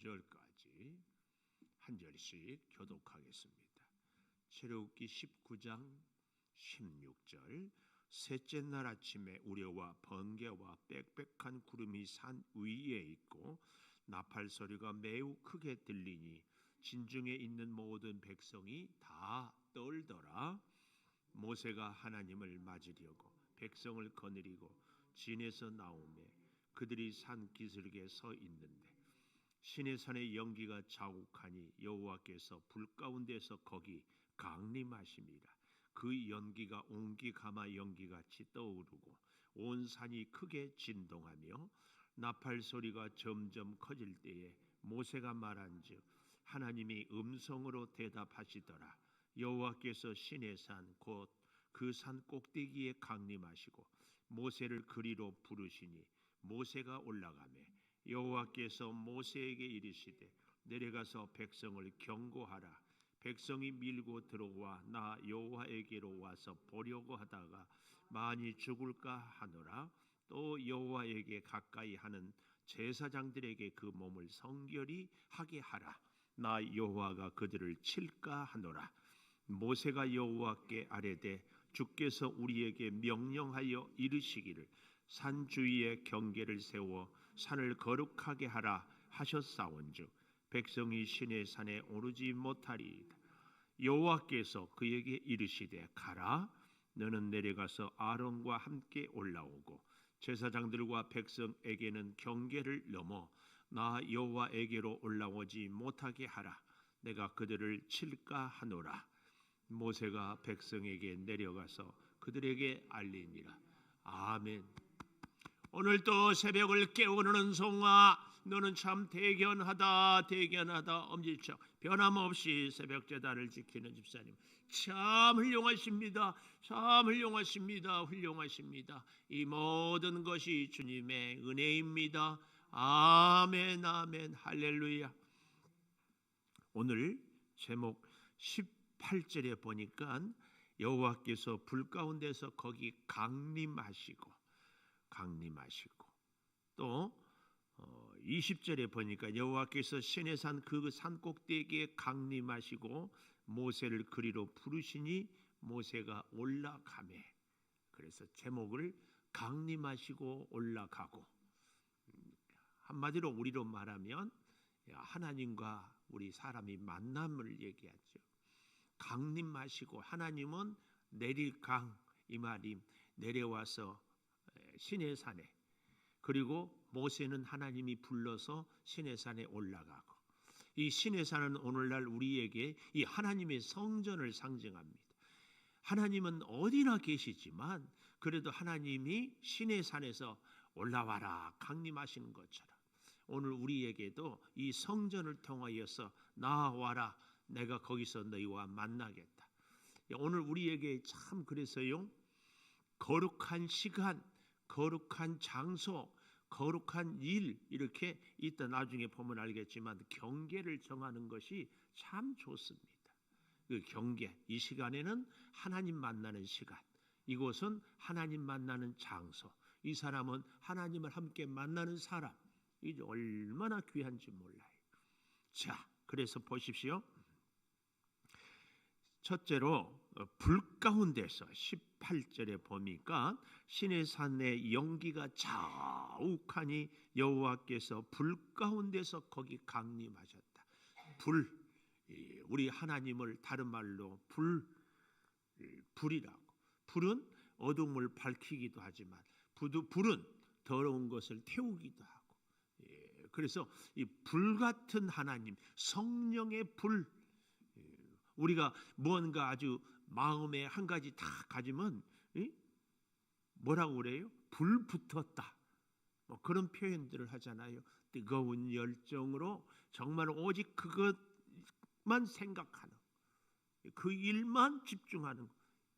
15절까지 한 절씩 교독하겠습니다. 출애굽기 19장 16절. 셋째 날 아침에 우레와 번개와 빽빽한 구름이 산 위에 있고 나팔 소리가 매우 크게 들리니 진중에 있는 모든 백성이 다 떨더라. 모세가 하나님을 맞으려고 백성을 거느리고 진에서 나오매 그들이 산 기슭에 서 있는데 시내산의 연기가 자욱하니 여호와께서 불 가운데서 거기 강림하심이라. 그 연기가 옹기가마 연기같이 떠오르고 온 산이 크게 진동하며 나팔 소리가 점점 커질 때에 모세가 말한즉 하나님이 음성으로 대답하시더라. 여호와께서 시내산 곧 그 산 꼭대기에 강림하시고 모세를 그리로 부르시니 모세가 올라가매 여호와께서 모세에게 이르시되 내려가서 백성을 경고하라. 백성이 밀고 들어와 나 여호와에게로 와서 보려고 하다가 많이 죽을까 하노라. 또 여호와에게 가까이 하는 제사장들에게 그 몸을 성결히 하게 하라. 나 여호와가 그들을 칠까 하노라. 모세가 여호와께 아뢰되 주께서 우리에게 명령하여 이르시기를 산 주위에 경계를 세워 산을 거룩하게 하라 하셨사온즉 백성이 시내 산에 오르지 못하리이다. 여호와께서 그에게 이르시되 가라. 너는 내려가서 아론과 함께 올라오고 제사장들과 백성에게는 경계를 넘어 나 여호와에게로 올라오지 못하게 하라. 내가 그들을 칠까 하노라. 모세가 백성에게 내려가서 그들에게 알리니라. 아멘. 오늘도 새벽을 깨우는 은송아, 너는 참 대견하다 엄지척 변함없이 새벽 제단을 지키는 집사님 참 훌륭하십니다. 훌륭하십니다. 이 모든 것이 주님의 은혜입니다. 아멘 할렐루야. 오늘 제목 18절에 보니까 여호와께서 불 가운데서 거기 강림하시고 또 20절에 보니까 여호와께서 시내산 그 산 꼭대기에 강림하시고 모세를 그리로 부르시니 모세가 올라가매. 그래서 제목을 강림하시고 올라가고, 한마디로 우리로 말하면 하나님과 우리 사람이 만남을 얘기하죠. 강림하시고, 하나님은 내릴 강, 이 말이 내려와서 시내산에, 그리고 모세는 하나님이 불러서 시내산에 올라가고, 이 시내산은 오늘날 우리에게 이 하나님의 성전을 상징합니다. 하나님은 어디나 계시지만 그래도 하나님이 시내산에서 올라와라 강림하시는 것처럼 오늘 우리에게도 이 성전을 통하여서 나와라, 내가 거기서 너희와 만나겠다. 오늘 우리에게 참 그래서요, 거룩한 시간, 거룩한 장소, 거룩한 일, 이렇게 이따 나중에 보면 알겠지만 경계를 정하는 것이 참 좋습니다. 그 경계, 이 시간에는 하나님 만나는 시간, 이곳은 하나님 만나는 장소, 이 사람은 하나님을 함께 만나는 사람, 이게 얼마나 귀한지 몰라요. 자, 그래서 보십시오. 첫째로 불 가운데서 18절에 보니까 시내산의 연기가 자욱하니 여호와께서 불 가운데서 거기 강림하셨다. 불, 우리 하나님을 다른 말로 불이라고. 불은 어둠을 밝히기도 하지만 불은 더러운 것을 태우기도 하고, 그래서 이 불 같은 하나님, 성령의 불, 우리가 뭔가 아주 마음에 한 가지 다 가지면 뭐라고 그래요? 불 붙었다, 뭐 그런 표현들을 하잖아요. 뜨거운 열정으로 정말 오직 그것만 생각하는, 그 일만 집중하는,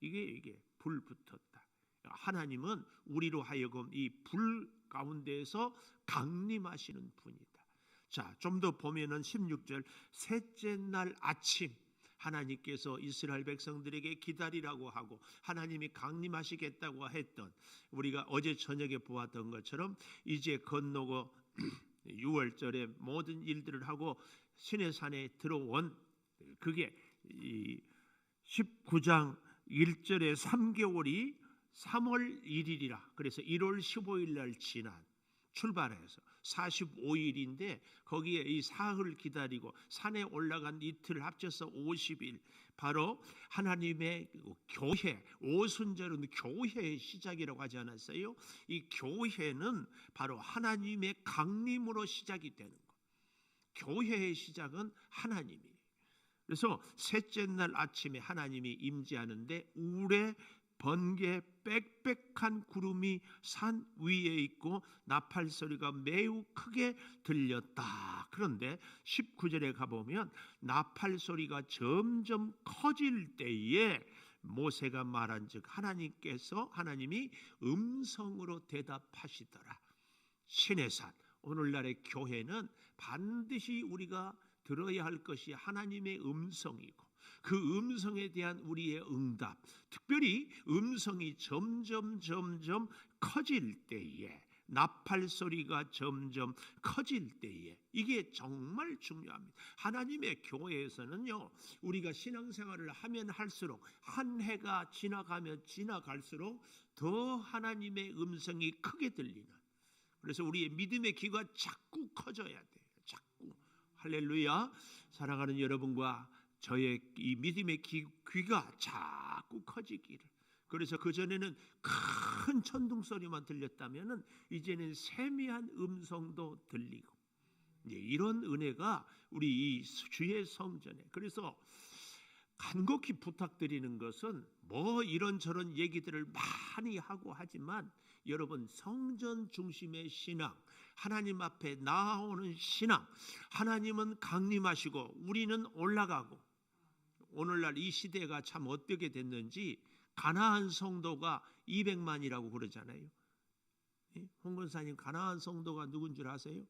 이게 불 붙었다. 하나님은 우리로 하여금 이 불 가운데에서 강림하시는 분이다. 자, 좀 더 보면은 16절, 셋째 날 아침 하나님께서 이스라엘 백성들에게 기다리라고 하고 하나님이 강림하시겠다고 했던, 우리가 어제 저녁에 보았던 것처럼 이제 건너고 유월절에 모든 일들을 하고 시내산에 들어온 그게 이 19장 1절에 3개월이 3월 1일이라 그래서 1월 15일 날 지난 출발해서 45일인데 거기에 이 사흘 기다리고 산에 올라간 이틀 합쳐서 50일 바로 하나님의 교회 오순절은 교회의 시작이라고 하지 않았어요? 이 교회는 바로 하나님의 강림으로 시작이 되는 거. 교회의 시작은 하나님이에요. 그래서 셋째 날 아침에 하나님이 임재하는데 우레 번개 빽빽한 구름이 산 위에 있고 나팔 소리가 매우 크게 들렸다. 그런데 19절에 가보면 나팔 소리가 점점 커질 때에 모세가 말한즉 하나님이 음성으로 대답하시더라. 시내산 오늘날의 교회는 반드시 우리가 들어야 할 것이 하나님의 음성이고 그 음성에 대한 우리의 응답, 특별히 음성이 점점 커질 때에 나팔 소리가 점점 커질 때에 이게 정말 중요합니다. 하나님의 교회에서는요, 우리가 신앙생활을 하면 할수록 한 해가 지나가면 지나갈수록 더 하나님의 음성이 크게 들리는, 그래서 우리의 믿음의 귀가 자꾸 커져야 돼요. 자꾸. 할렐루야. 사랑하는 여러분과 저의 이 믿음의 귀가 자꾸 커지기를. 그래서 그전에는 큰 천둥 소리만 들렸다면은 이제는 세미한 음성도 들리고, 이런 은혜가 우리 이 주의 성전에. 그래서 간곡히 부탁드리는 것은 뭐 이런저런 얘기들을 많이 하고 하지만 여러분, 성전 중심의 신앙, 하나님 앞에 나아오는 신앙, 하나님은 강림하시고 우리는 올라가고, 오늘날 이 시대가 참 어떻게 됐는지 가나안 성도가 200만이라고 그러잖아요. 홍 권사님, 가나안 성도가 누군 줄 아세요?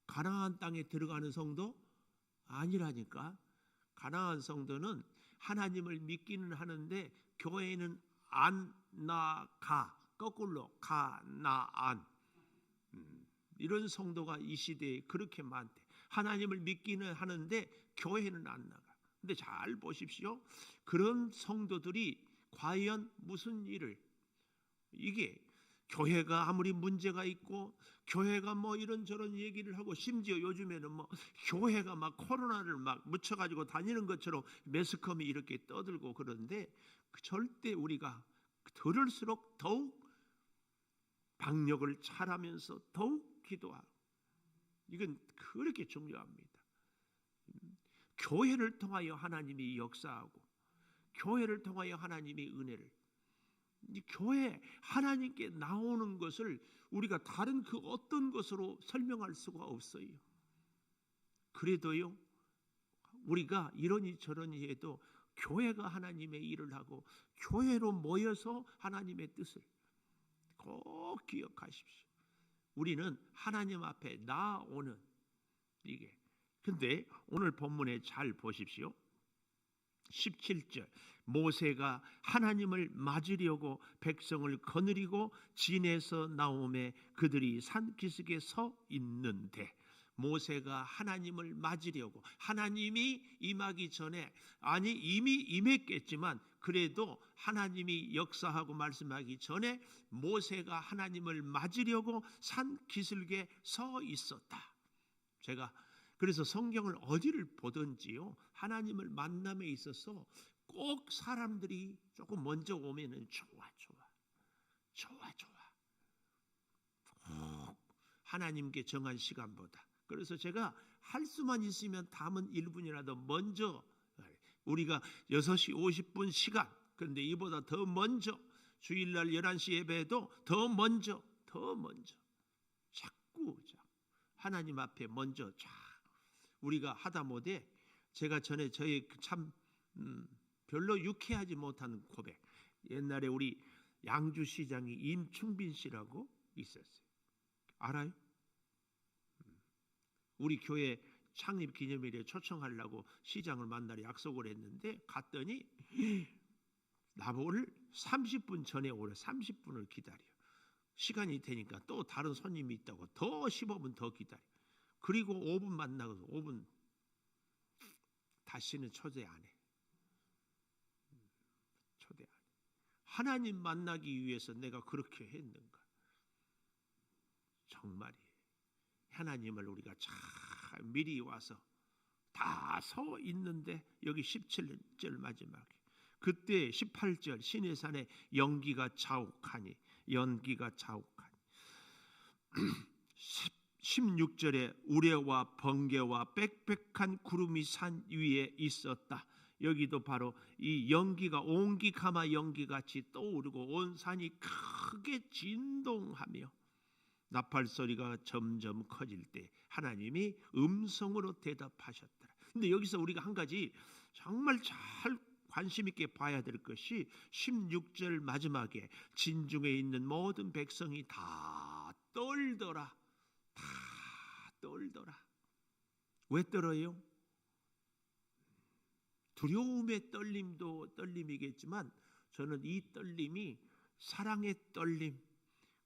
가나안 땅에 들어가는 성도 아니라니까. 가나안 성도는 하나님을 믿기는 하는데 교회는 안 나가, 거꾸로 가나안. 이런 성도가 이 시대에 그렇게 많대. 하나님을 믿기는 하는데 교회는 안 나가. 근데 잘 보십시오. 그런 성도들이 과연 무슨 일을, 이게 교회가 아무리 문제가 있고 교회가 뭐 이런저런 얘기를 하고, 심지어 요즘에는 뭐 교회가 막 코로나를 막 묻혀가지고 다니는 것처럼 매스컴이 이렇게 떠들고 그러는데, 절대 우리가 들을수록 더욱 박력을 차라면서 더욱 기도하고, 이건 그렇게 중요합니다. 교회를 통하여 하나님이 역사하고 교회를 통하여 하나님이 은혜를, 이 교회 하나님께 나오는 것을 우리가 다른 그 어떤 것으로 설명할 수가 없어요. 그래도요, 우리가 이러니 저러니 해도 교회가 하나님의 일을 하고 교회로 모여서 하나님의 뜻을 꼭 기억하십시오. 우리는 하나님 앞에 나오는 이게. 근데 오늘 본문에 잘 보십시오. 17절, 모세가 하나님을 맞으려고 백성을 거느리고 진에서 나오매 그들이 산기슭에 서 있는데, 모세가 하나님을 맞으려고, 하나님이 임하기 전에, 아니 이미 임했겠지만 그래도 하나님이 역사하고 말씀하기 전에 모세가 하나님을 맞으려고 산기슭에 서 있었다. 제가 그래서 성경을 어디를 보든지요, 하나님을 만남에 있어서 꼭 사람들이 조금 먼저 오면은 좋아. 하나님께 정한 시간보다. 그래서 제가 할 수만 있으면 담은 1분이라도 먼저, 우리가 6시 50분 시간, 그런데 이보다 더 먼저, 주일날 11시 예배도 더 먼저 자꾸 하나님 앞에 먼저 우리가 하다 못해, 제가 전에 저의 참 별로 유쾌하지 못한 고백, 옛날에 우리 양주시장이 임충빈 씨라고 있었어요. 알아요? 우리 교회 창립 기념일에 초청하려고 시장을 만나러 약속을 했는데 갔더니 나보고를 30분 전에 오래 30분을 기다려. 시간이 되니까 또 다른 손님이 있다고 더 15분 더 기다려. 그리고 5분 만나고 5분 다시는 초대 안 해. 초대 안 해. 하나님 만나기 위해서 내가 그렇게 했는가? 정말이에요. 하나님을 우리가 잘 미리 와서 다 서 있는데 여기 17절 마지막에 그때 18절 신의 산에 연기가 자욱하니 16절에 우레와 번개와 빽빽한 구름이 산 위에 있었다. 여기도 바로 이 연기가 온기가마 연기같이 떠오르고 온 산이 크게 진동하며 나팔 소리가 점점 커질 때 하나님이 음성으로 대답하셨더라. 근데 여기서 우리가 한 가지 정말 잘 관심 있게 봐야 될 것이 16절 마지막에 진중에 있는 모든 백성이 다 떨더라. 다 떨더라. 왜 떨어요? 두려움의 떨림도 떨림이겠지만 저는 이 떨림이 사랑의 떨림,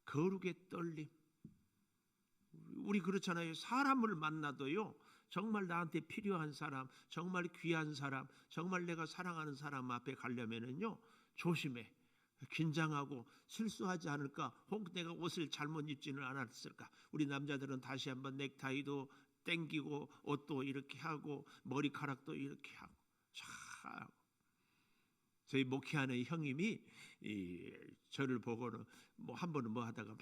거룩의 떨림. 우리 그렇잖아요. 사람을 만나도요. 정말 나한테 필요한 사람, 정말 귀한 사람, 정말 내가 사랑하는 사람 앞에 가려면은요. 조심해. 긴장하고 실수하지 않을까? 혹 내가 옷을 잘못 입지는 않았을까? 우리 남자들은 다시 한번 넥타이도 땡기고 옷도 이렇게 하고 머리카락도 이렇게 하고 자, 저희 목회하는 형님이 저를 보고는 뭐 한 번은 뭐 하다가 막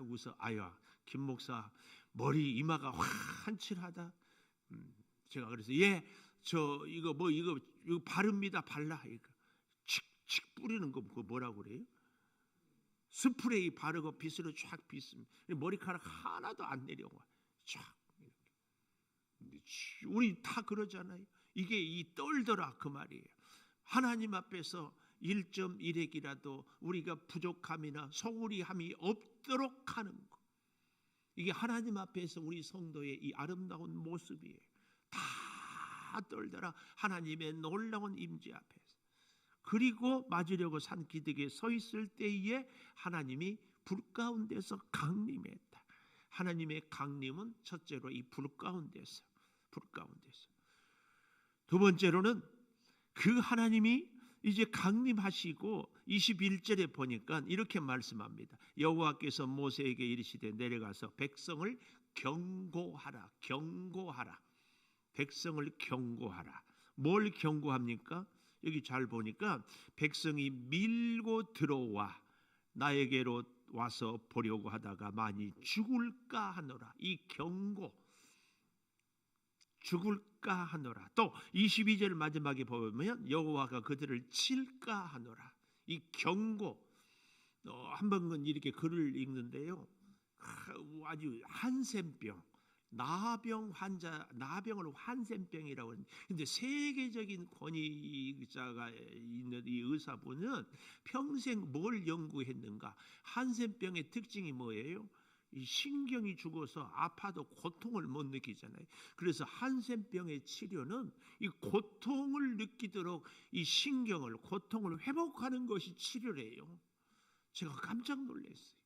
웃어. 아야 김 목사 머리 이마가 환칠하다. 제가 그래서 저 이거 바릅니다. 발라 이거 칙칙 뿌리는 거 그거 뭐라고 그래요? 스프레이 바르고 빗으로 쫙 빗으면 머리카락 하나도 안 내려와. 쫙 우리 다 그러잖아요. 이게 이 떨더라 그 말이에요. 하나님 앞에서 1.1핵이라도 우리가 부족함이나 소홀히함이 없도록 하는 것. 이게 하나님 앞에서 우리 성도의 이 아름다운 모습이에요. 다 떨더라 하나님의 놀라운 임재 앞에서. 그리고 맞으려고 산 기슭에 서 있을 때에 하나님이 불 가운데서 강림했다. 하나님의 강림은 첫째로 이 불 가운데서. 두 번째로는 그 하나님이 이제 강림하시고 21절에 보니까 이렇게 말씀합니다. 여호와께서 모세에게 이르시되 내려가서 백성을 경고하라. 백성을 경고하라. 뭘 경고합니까? 여기 잘 보니까 백성이 밀고 들어와 나에게로 와서 보려고 하다가 많이 죽을까 하노라. 이 경고, 죽을까 하노라. 또 22절 마지막에 보면 여호와가 그들을 칠까 하노라. 이 경고. 한 번은 이렇게 글을 읽는데요. 아주 한센병, 나병 환자, 나병을 한센병이라고 하는데, 근데 세계적인 권위자가 있는 이 의사분은 평생 뭘 연구했는가? 한센병의 특징이 뭐예요? 이 신경이 죽어서 아파도 고통을 못 느끼잖아요. 그래서 한센병의 치료는 이 고통을 느끼도록 이 신경을, 고통을 회복하는 것이 치료래요. 제가 깜짝 놀랐어요.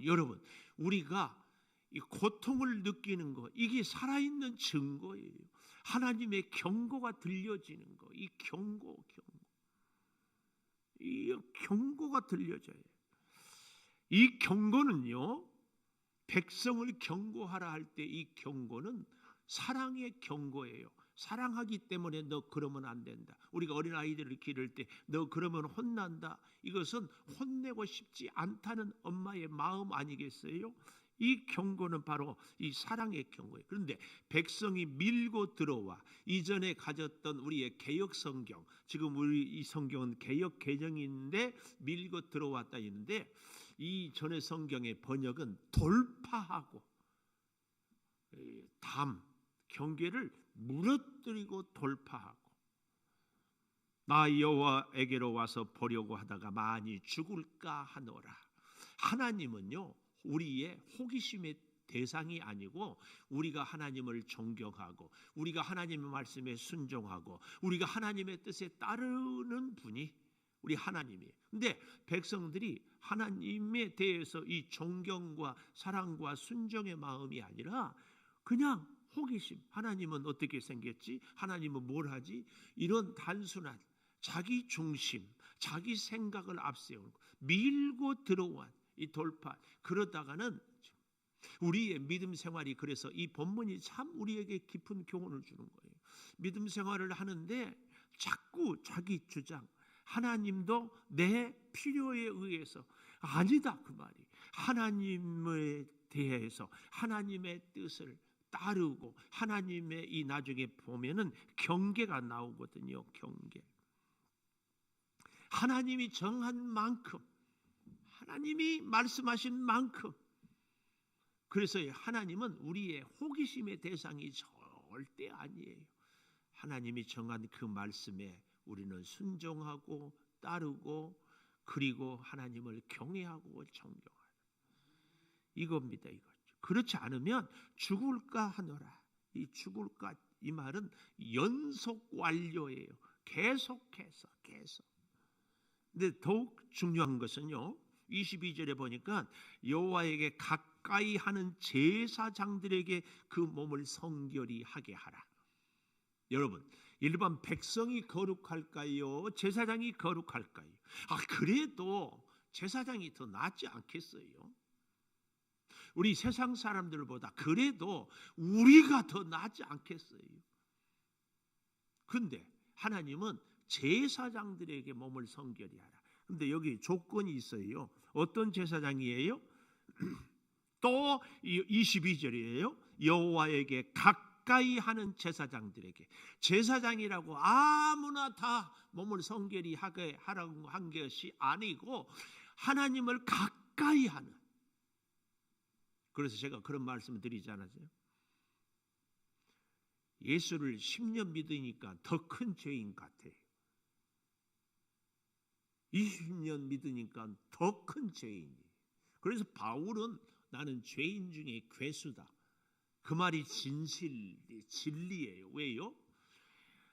여러분, 우리가 이 고통을 느끼는 것, 이게 살아있는 증거예요. 하나님의 경고가 들려지는 것, 이 경고가 들려져요. 이 경고는요, 백성을 경고하라 할 때 이 경고는 사랑의 경고예요. 사랑하기 때문에 너 그러면 안 된다. 우리가 어린 아이들을 기를 때 너 그러면 혼난다. 이것은 혼내고 싶지 않다는 엄마의 마음 아니겠어요? 이 경고는 바로 이 사랑의 경고예요. 그런데 백성이 밀고 들어와 이전에 가졌던 우리의 개역 성경, 지금 우리 이 성경은 개역 개정인데 밀고 들어왔다 있는데 이 전의 성경의 번역은 돌파하고 경계를 무너뜨리고 돌파하고 나 여호와에게로 와서 보려고 하다가 많이 죽을까 하노라. 하나님은요, 우리의 호기심의 대상이 아니고 우리가 하나님을 존경하고 우리가 하나님의 말씀에 순종하고 우리가 하나님의 뜻에 따르는 분이 우리 하나님이. 근데 백성들이 하나님에 대해서 이 존경과 사랑과 순종의 마음이 아니라 그냥 호기심, 하나님은 어떻게 생겼지? 하나님은 뭘 하지? 이런 단순한 자기 중심, 자기 생각을 앞세우고 밀고 들어온 이 돌파. 그러다가는 우리의 믿음 생활이, 그래서 이 본문이 참 우리에게 깊은 교훈을 주는 거예요. 믿음 생활을 하는데 자꾸 자기 주장, 하나님도 내 필요에 의해서 아니다 그 말이. 하나님에 대해서 하나님의 뜻을 따르고 하나님의 이 나중에 보면은 경계가 나오거든요. 경계. 하나님이 정한 만큼, 하나님이 말씀하신 만큼. 그래서 하나님은 우리의 호기심의 대상이 절대 아니에요. 하나님이 정한 그 말씀에 우리는 순종하고 따르고 그리고 하나님을 경외하고 존경하는 이겁니다. 이거. 그렇지 않으면 죽을까 하노라. 이 죽을까 이 말은 연속 완료예요. 계속해서 계속. 근데 더욱 중요한 것은요. 22절에 보니까 여호와에게 가까이 하는 제사장들에게 그 몸을 성결히 하게 하라. 여러분, 일반 백성이 거룩할까요? 제사장이 거룩할까요? 그래도 제사장이 더 낫지 않겠어요? 우리 세상 사람들보다 그래도 우리가 더 낫지 않겠어요? 근데 하나님은 제사장들에게 몸을 성결히 하라. 근데 여기 조건이 있어요. 어떤 제사장이에요? 또 22절이에요. 여호와에게 가까이 하는 제사장들에게. 제사장이라고 아무나 다 몸을 성결히 하게 하라고 한 것이 아니고 하나님을 가까이 하는. 그래서 제가 그런 말씀을 드리지 않았어요? 예수를 10년 믿으니까 더 큰 죄인 같아요. 20년 믿으니까 더 큰 죄인이에요. 그래서 바울은 나는 죄인 중에 괴수다. 그 말이 진리예요. 왜요?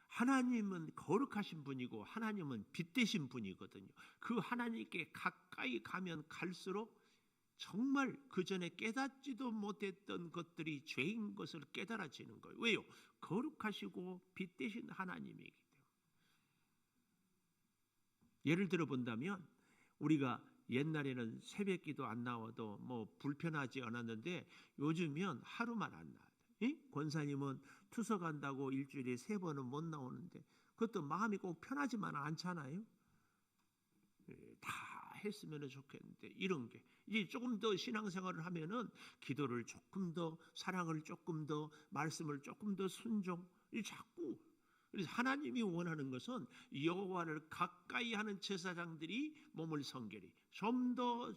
하나님은 거룩하신 분이고 하나님은 빛되신 분이거든요. 그 하나님께 가까이 가면 갈수록 정말 그 전에 깨닫지도 못했던 것들이 죄인 것을 깨달아지는 거예요. 왜요? 거룩하시고 빛되신 하나님이기 때문에. 예를 들어 본다면 우리가 옛날에는 새벽기도 안 나와도 뭐 불편하지 않았는데 요즘은 하루만 안 나와요. 권사님은 투석한다고 일주일에 3번은 못 나오는데 그것도 마음이 꼭 편하지만 않잖아요. 다 했으면 좋겠는데 이런 게 이제 조금 더 신앙생활을 하면은 기도를 조금 더, 사랑을 조금 더, 말씀을 조금 더 순종. 자꾸 그래서 하나님이 원하는 것은 여호와를 가까이 하는 제사장들이 몸을 성결히 좀 더.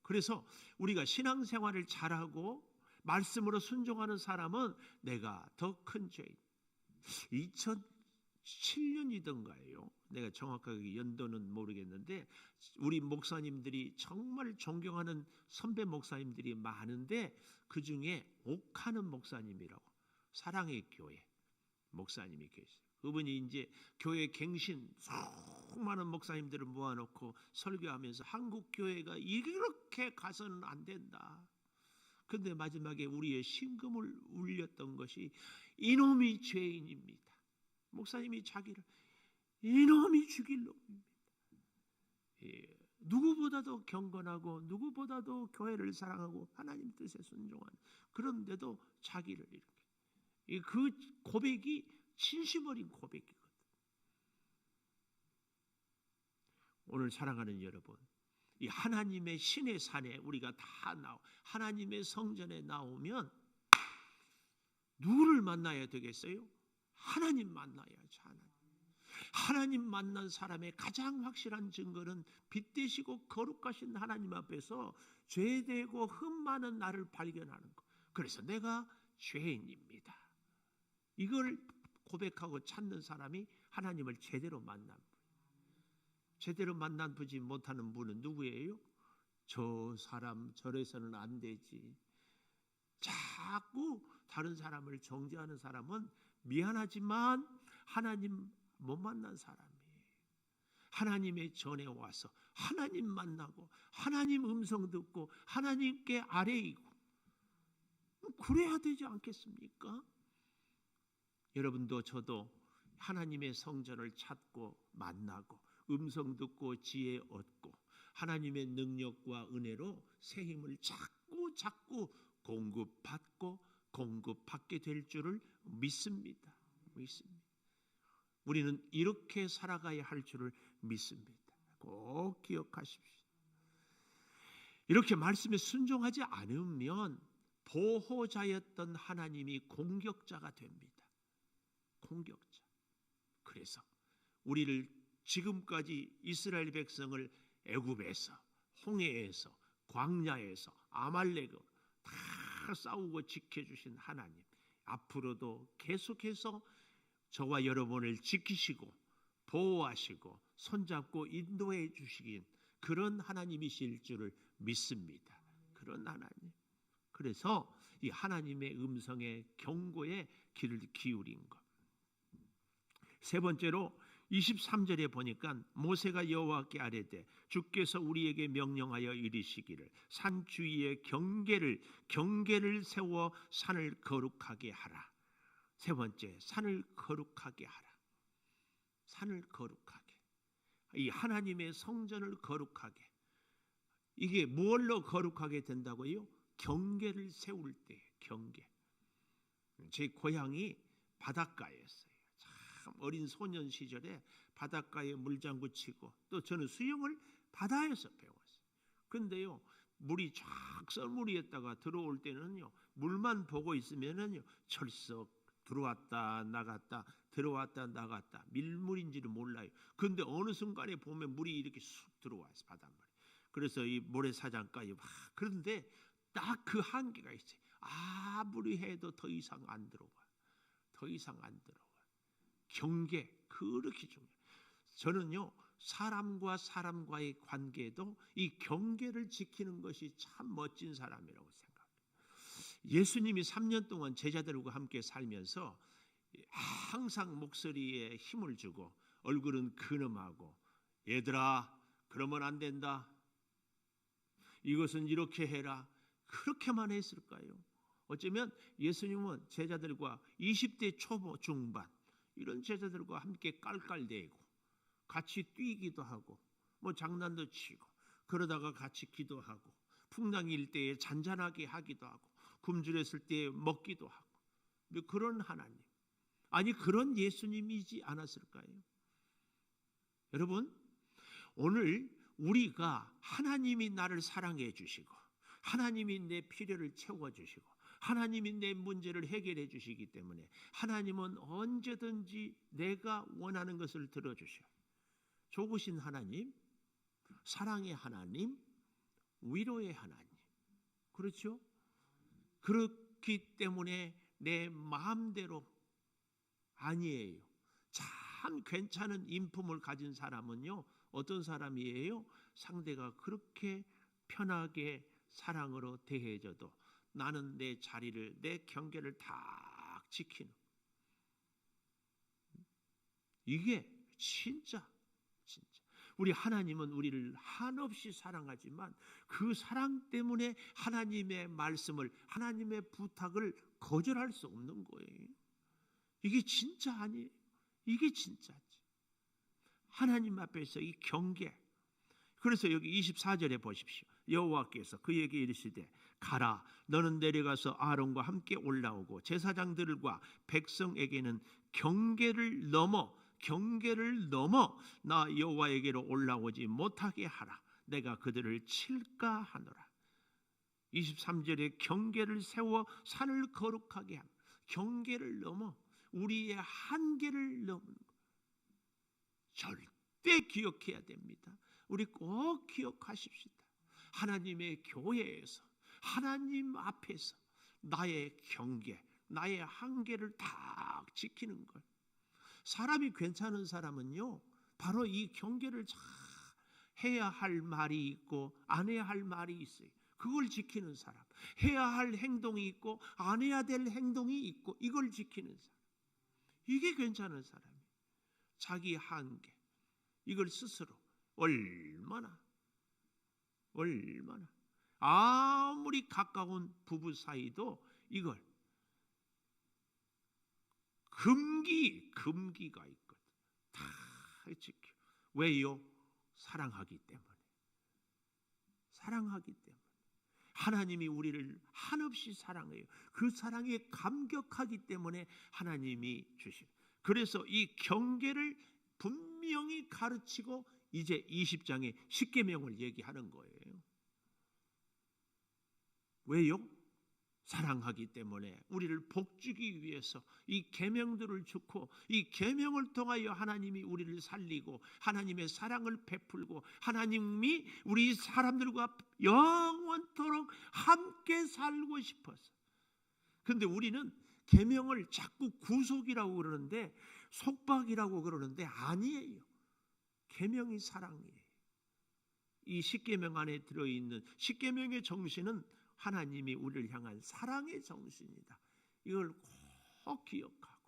그래서 우리가 신앙생활을 잘하고 말씀으로 순종하는 사람은 내가 더 큰 죄인. 2007년이던가요. 내가 정확하게 연도는 모르겠는데 우리 목사님들이 정말 존경하는 선배 목사님들이 많은데 그 중에 옥하는 목사님이라고, 사랑의 교회 목사님이 계세요. 그분이 이제 교회 갱신 수많은 목사님들을 모아놓고 설교하면서 한국 교회가 이렇게 가서는 안 된다. 근데 마지막에 우리의 심금을 울렸던 것이 이놈이 죄인입니다. 목사님이 자기를 이놈이 죽일 놈입니다. 누구보다도 경건하고 누구보다도 교회를 사랑하고 하나님 뜻에 순종하는, 그런데도 자기를 이렇게, 그 고백이 진심 어린 고백이거든. 오늘 사랑하는 여러분, 이 하나님의 신의 산에 우리가 다 하나님의 성전에 나오면 누구를 만나야 되겠어요? 하나님 만나야죠. 하나님 만난 사람의 가장 확실한 증거는 빛되시고 거룩하신 하나님 앞에서 죄되고 흠 많은 나를 발견하는 것. 그래서 내가 죄인입니다. 이걸 고백하고 찾는 사람이 하나님을 제대로 만난 분. 제대로 만나보지 못하는 분은 누구예요? 저 사람 저래서는 안 되지. 자꾸 다른 사람을 정죄하는 사람은 미안하지만 하나님 못 만난 사람이에요. 하나님의 전에 와서 하나님 만나고 하나님 음성 듣고 하나님께 아뢰이고 그래야 되지 않겠습니까? 여러분도 저도 하나님의 성전을 찾고 만나고 음성 듣고 지혜 얻고 하나님의 능력과 은혜로 새 힘을 자꾸 공급받게 될 줄을 믿습니다. 우리는 이렇게 살아가야 할 줄을 믿습니다. 꼭 기억하십시오. 이렇게 말씀에 순종하지 않으면 보호자였던 하나님이 공격자가 됩니다. 공격자. 그래서 우리를 지금까지 이스라엘 백성을 애굽에서, 홍해에서, 광야에서, 아말렉으로 다 싸우고 지켜주신 하나님, 앞으로도 계속해서 저와 여러분을 지키시고 보호하시고 손잡고 인도해 주시긴 그런 하나님이실 줄을 믿습니다. 그런 하나님. 그래서 이 하나님의 음성의 경고에 귀를 기울인 것. 세 번째로 23절에 보니까 모세가 여호와께 아뢰되 주께서 우리에게 명령하여 이르시기를 산 주위에 경계를 세워 산을 거룩하게 하라. 세 번째, 산을 거룩하게 하라. 산을 거룩하게. 이 하나님의 성전을 거룩하게. 이게 뭘로 거룩하게 된다고요? 경계를 세울 때 경계. 제 고향이 바닷가였어요. 참 어린 소년 시절에 바닷가에 물장구 치고 또 저는 수영을 바다에서 배웠어요. 그런데요, 물이 쫙 썰물이었다가 들어올 때는요, 물만 보고 있으면은요, 철썩 들어왔다 나갔다 들어왔다 나갔다 밀물인지를 몰라요. 그런데 어느 순간에 보면 물이 이렇게 쑥 들어와요, 바닷물이. 그래서 이 모래사장가에 막 그런데 딱 그 한계가 있어요. 아무리 해도 더 이상 안 들어와. 더 이상 안 들어와. 경계 그렇게 중요해요. 저는요, 사람과 사람과의 관계도 이 경계를 지키는 것이 참 멋진 사람이라고 생각해요. 예수님이 3년 동안 제자들과 함께 살면서 항상 목소리에 힘을 주고 얼굴은 근엄하고 얘들아 그러면 안 된다. 이것은 이렇게 해라. 그렇게만 했을까요? 어쩌면 예수님은 제자들과 20대 초보 중반 이런 제자들과 함께 깔깔대고 같이 뛰기도 하고 뭐 장난도 치고 그러다가 같이 기도하고 풍랑일 때에 잔잔하게 하기도 하고 굶주렸을 때에 먹기도 하고 그런 하나님. 아니 그런 예수님이지 않았을까요? 여러분, 오늘 우리가 하나님이 나를 사랑해 주시고 하나님이 내 필요를 채워주시고 하나님이 내 문제를 해결해 주시기 때문에 하나님은 언제든지 내가 원하는 것을 들어주셔요. 좋으신 하나님, 사랑의 하나님, 위로의 하나님. 그렇죠? 그렇기 때문에 내 마음대로 아니에요. 참 괜찮은 인품을 가진 사람은요, 어떤 사람이에요? 상대가 그렇게 편하게 사랑으로 대해줘도 나는 내 자리를, 내 경계를 딱 지키는. 이게 진짜 우리 하나님은 우리를 한없이 사랑하지만 그 사랑 때문에 하나님의 말씀을, 하나님의 부탁을 거절할 수 없는 거예요. 이게 진짜 아니에요. 이게 진짜지. 하나님 앞에서 이 경계. 그래서 여기 24절에 보십시오. 여호와께서 그에게 이르시되 가라, 너는 내려가서 아론과 함께 올라오고 제사장들과 백성에게는 경계를 넘어 나 여호와에게로 올라오지 못하게 하라. 내가 그들을 칠까 하노라. 23절에 경계를 세워 산을 거룩하게 함. 경계를 넘어 우리의 한계를 넘는 것. 절대 기억해야 됩니다. 우리 꼭 기억하십시다. 하나님의 교회에서, 하나님 앞에서 나의 경계, 나의 한계를 딱 지키는 것. 사람이 괜찮은 사람은요, 바로 이 경계를 잘 해야 할 말이 있고 안 해야 할 말이 있어요. 그걸 지키는 사람. 해야 할 행동이 있고 안 해야 될 행동이 있고 이걸 지키는 사람. 이게 괜찮은 사람이에요. 자기 한계, 이걸 스스로 얼마나 아무리 가까운 부부 사이도 이걸 금기가 있거든. 다 지켜. 왜요? 사랑하기 때문에. 하나님이 우리를 한없이 사랑해요. 그 사랑에 감격하기 때문에 하나님이 주신. 그래서 이 경계를 분명히 가르치고 이제 20장에 십계명을 얘기하는 거예요. 왜요? 사랑하기 때문에 우리를 복주기 위해서 이 계명들을 주고, 이 계명을 통하여 하나님이 우리를 살리고 하나님의 사랑을 베풀고 하나님이 우리 사람들과 영원토록 함께 살고 싶어서. 그런데 우리는 계명을 자꾸 구속이라고 그러는데, 속박이라고 그러는데 아니에요. 계명이 사랑이에요. 이 십계명 안에 들어있는 십계명의 정신은 하나님이 우리를 향한 사랑의 정신이다. 이걸 꼭 기억하고,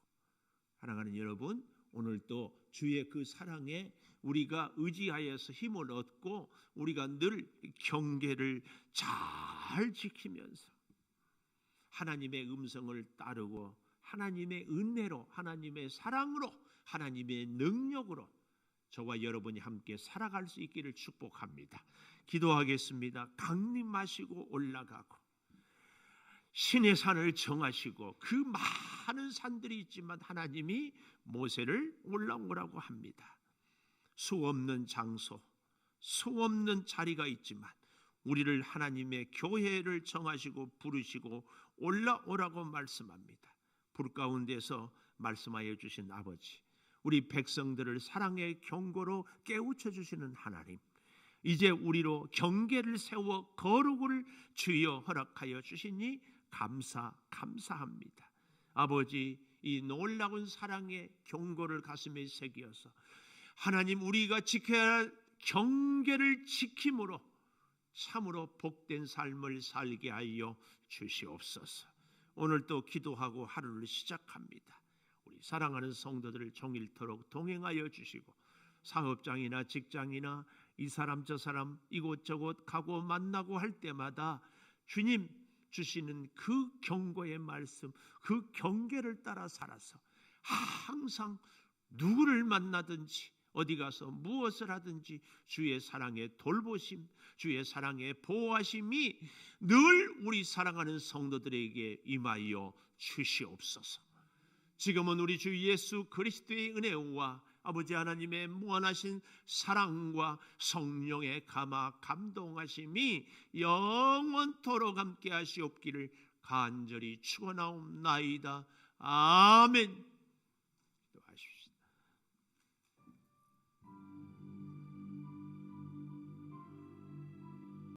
사랑하는 여러분, 오늘도 주의 그 사랑에 우리가 의지하여서 힘을 얻고 우리가 늘 경계를 잘 지키면서 하나님의 음성을 따르고 하나님의 은혜로, 하나님의 사랑으로, 하나님의 능력으로 저와 여러분이 함께 살아갈 수 있기를 축복합니다. 기도하겠습니다. 강림하시고 올라가고 신의 산을 정하시고, 그 많은 산들이 있지만 하나님이 모세를 올라오라고 합니다. 수 없는 장소, 수 없는 자리가 있지만 우리를 하나님의 교회를 정하시고 부르시고 올라오라고 말씀합니다. 불 가운데서 말씀하여 주신 아버지, 우리 백성들을 사랑의 경고로 깨우쳐 주시는 하나님, 이제 우리로 경계를 세워 거룩을 주여 허락하여 주시니 감사합니다. 아버지, 이 놀라운 사랑의 경고를 가슴에 새겨서 하나님, 우리가 지켜야 할 경계를 지킴으로 참으로 복된 삶을 살게 하여 주시옵소서. 오늘도 기도하고 하루를 시작합니다. 우리 사랑하는 성도들을 종일토록 동행하여 주시고, 사업장이나 직장이나 이 사람 저 사람 이곳저곳 가고 만나고 할 때마다 주님 주시는 그 경고의 말씀, 그 경계를 따라 살아서 항상 누구를 만나든지 어디 가서 무엇을 하든지 주의 사랑의 돌보심, 주의 사랑의 보호하심이 늘 우리 사랑하는 성도들에게 임하여 주시옵소서. 지금은 우리 주 예수 그리스도의 은혜와 아버지 하나님의 무한하신 사랑과 성령의 감화 감동하심이 영원토록 함께 하시옵기를 간절히 축원하옵나이다. 아멘.